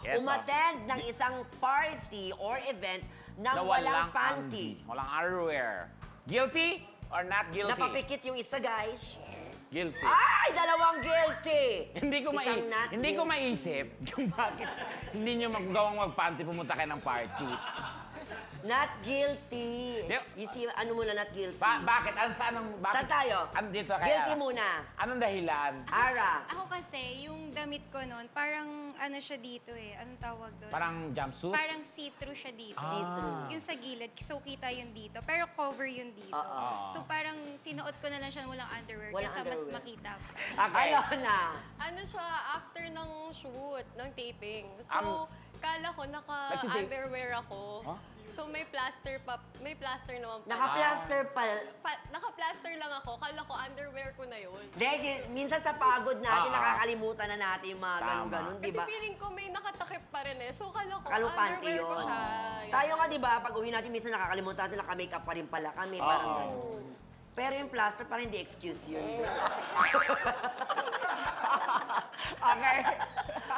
Eto. umattend ng isang party or event na walang panty. Walang underwear. Guilty or not guilty? Napapikit yung isa, guys. Guilty. Ay! Dalawang guilty! Isang not Hindi ko guilty. maisip kung bakit hindi nyo magawang mag-panty pumunta kayo ng party. Not guilty. Di- You see, ano muna not guilty? Bakit? Bakit? Saan tayo? Dito kaya? Guilty muna. Anong dahilan? Ara. Ako kasi, yung damit ko noon, parang ano siya dito eh. Anong tawag doon? Parang jumpsuit? Parang see-through siya dito. See-through. Yung sa gilid, so kita yun dito. Pero cover yun dito. So parang sinuot ko na lang siya walang underwear Walang kasi mas underwear. makita pa. Okay. Alona. Ano siya, after ng shoot, ng taping. Ang- So, kala ko Nagtitape? naka-underwear ako. Huh? So, may plaster naman pa. Naka-plaster pa. Naka-plaster lang ako. Kala ko underwear ko na yun. Dahil minsan sa pagod natin, Ah. nakakalimutan na natin yung mga Tama. ganun-ganun, di Kasi ba? feeling ko may nakatakip pa rin eh. So, kala ko Kalupanti underwear ko yun. siya. Tayo nga, di ba, pag uwi natin, minsan nakakalimutan natin, naka-makeup pa rin pala kami, parang Oo. ganun. Pero yung plaster, parang hindi excuse yun.